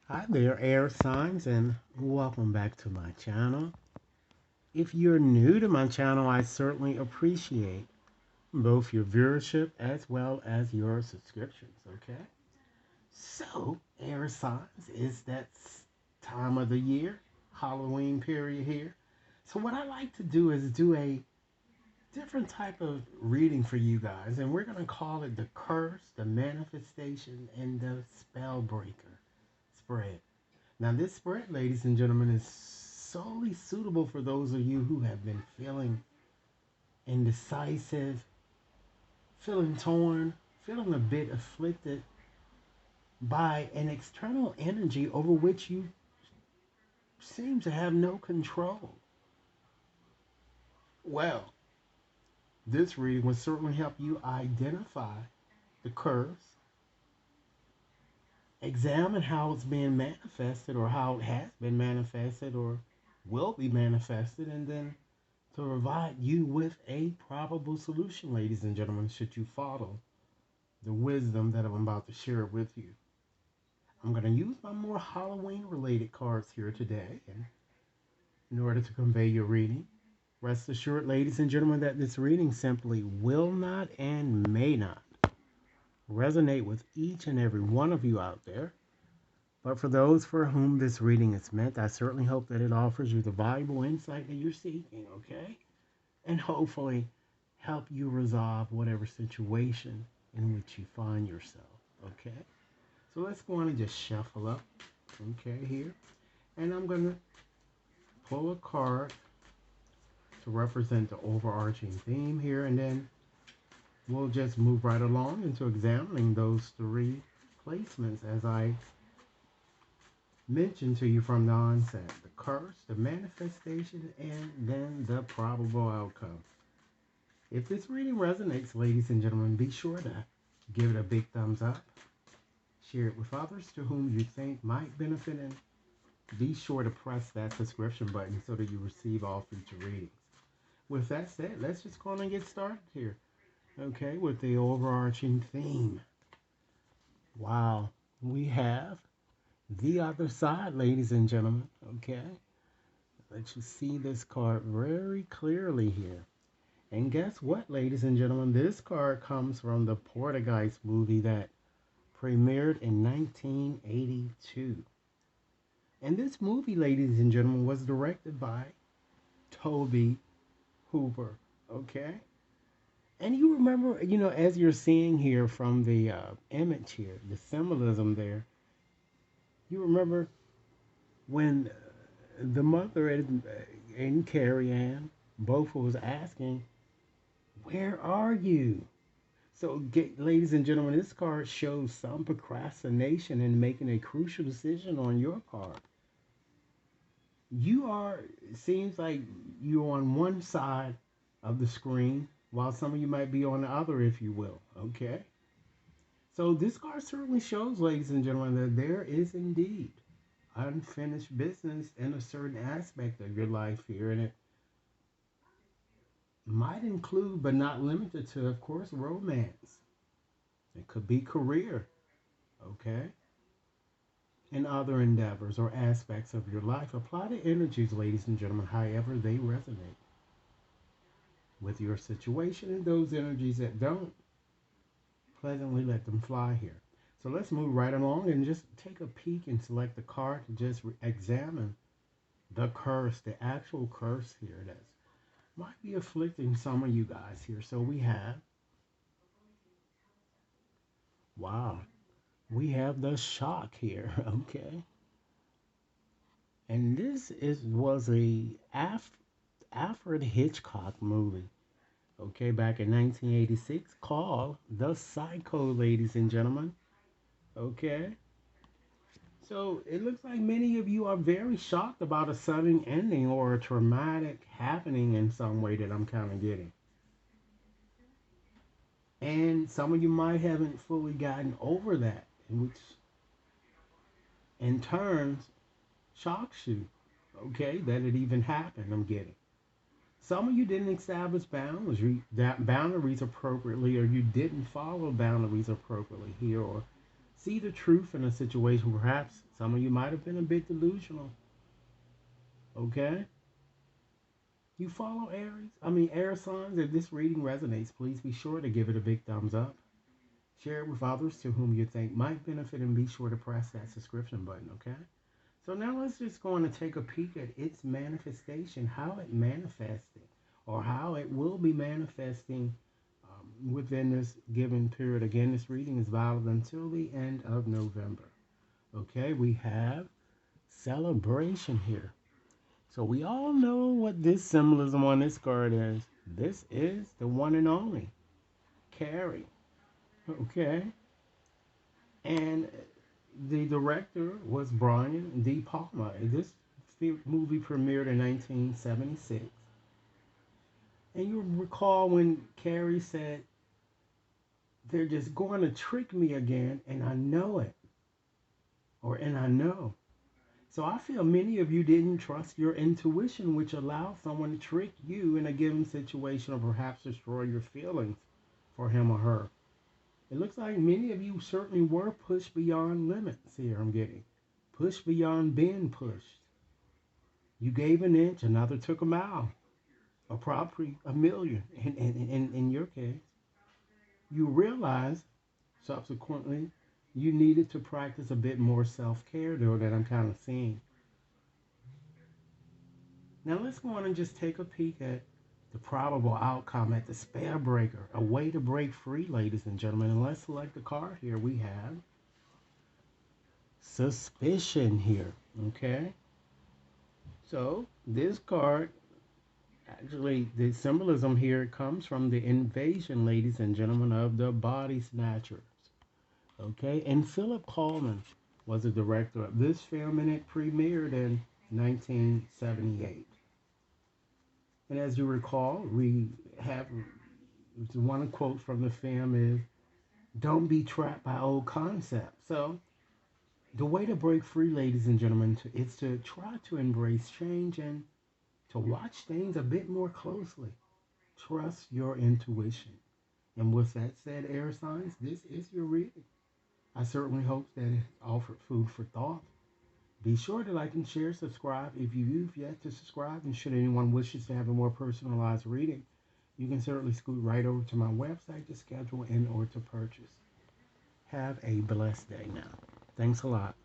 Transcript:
Hi there, air signs, and welcome back to my channel. If you're new to my channel, I certainly appreciate both your viewership as well as your subscriptions, okay? So, air signs is that time of the year, Halloween period here. So, what I like to do is do a different type of reading for you guys, and we're going to call it the curse, the manifestation, and the spell breaker spread. Now, this spread, ladies and gentlemen, is solely suitable for those of you who have been feeling indecisive, feeling torn, feeling a bit afflicted by an external energy over which you seem to have no control. Well, this reading will certainly help you identify the curse, examine how it's being manifested or how it has been manifested or will be manifested, and then to provide you with a probable solution, ladies and gentlemen, should you follow the wisdom that I'm about to share with you. I'm going to use my more Halloween related cards here today in order to convey your reading. Rest assured, ladies and gentlemen, that this reading simply will not and may not resonate with each and every one of you out there. But for those for whom this reading is meant, I certainly hope that it offers you the valuable insight that you're seeking, okay? And hopefully help you resolve whatever situation in which you find yourself. Okay? So let's go on and just shuffle up. Okay, here. And I'm going to pull a card to represent the overarching theme here. And then we'll just move right along into examining those three placements as I mentioned to you from the onset: the curse, the manifestation, and then the probable outcome. If this reading resonates, ladies and gentlemen, be sure to give it a big thumbs up. Share it with others to whom you think might benefit, and be sure to press that subscription button so that you receive all future readings. With that said, let's just go on and get started here. Okay, with the overarching theme. Wow, we have the other side, ladies and gentlemen. Okay, let you see this card very clearly here. And guess what, ladies and gentlemen? This card comes from the Portuguese movie that premiered in 1982. And this movie, ladies and gentlemen, was directed by Toby Hooper. Okay? And you remember, as you're seeing here from the image here, the symbolism there, you remember when the mother and Carrie Ann both was asking, "Where are you?" So, ladies and gentlemen, this card shows some procrastination in making a crucial decision on your part. You are, it seems like you're on one side of the screen, while some of you might be on the other, if you will. Okay? So, this card certainly shows, ladies and gentlemen, that there is indeed unfinished business in a certain aspect of your life here, and it might include, but not limited to, of course, romance. It could be career. Okay? In other endeavors or aspects of your life. Apply the energies, ladies and gentlemen, however they resonate with your situation, and those energies that don't, pleasantly let them fly here. So let's move right along and just take a peek and select the card to just examine the curse, the actual curse here that might be afflicting some of you guys here. So we have, wow, we have the shock here, okay? And this was a Alfred Hitchcock movie, okay, back in 1986, called The Psycho, ladies and gentlemen. Okay, so it looks like many of you are very shocked about a sudden ending or a traumatic happening in some way that I'm kind of getting. And some of you might haven't fully gotten over that, which in turn shocks you, okay, that it even happened. I'm getting. Some of you didn't establish boundaries appropriately, or you didn't follow boundaries appropriately here, or See the truth in a situation. Perhaps some of you might have been a bit delusional. Okay? You follow air signs. If this reading resonates, please be sure to give it a big thumbs up. Share it with others to whom you think might benefit, and be sure to press that subscription button, okay? So now let's just go on and take a peek at its manifestation, how it manifested, or how it will be manifesting within this given period. Again, this reading is valid until the end of November. Okay, we have celebration here. So we all know what this symbolism on this card is. This is the one and only Carrie. Okay, and the director was Brian De Palma. This movie premiered in 1976. And you recall when Carrie said, "They're just going to trick me again, and I know it." And I know. So I feel many of you didn't trust your intuition, which allows someone to trick you in a given situation or perhaps destroy your feelings for him or her. It looks like many of you certainly were pushed beyond limits here, I'm getting. Pushed beyond being pushed. You gave an inch, another took a mile. Or probably a million in your case. You realize subsequently you needed to practice a bit more self-care, though, that I'm kind of seeing. Now let's go on and just take a peek at the probable outcome at the spell breaker. A way to break free, ladies and gentlemen. And let's select the card here. We have suspicion here. Okay? So this card, actually, the symbolism here comes from the invasion, ladies and gentlemen, of the body snatchers. Okay? And Philip Coleman was the director of this film, and it premiered in 1978. And as you recall, we have one quote from the film is, "Don't be trapped by old concepts." So the way to break free, ladies and gentlemen, is to try to embrace change and to watch things a bit more closely. Trust your intuition. And with that said, air signs, this is your reading. I certainly hope that it offered food for thought. Be sure to like and share, subscribe if you've yet to subscribe, and should anyone wishes to have a more personalized reading, you can certainly scoot right over to my website to schedule and or to purchase. Have a blessed day now. Thanks a lot.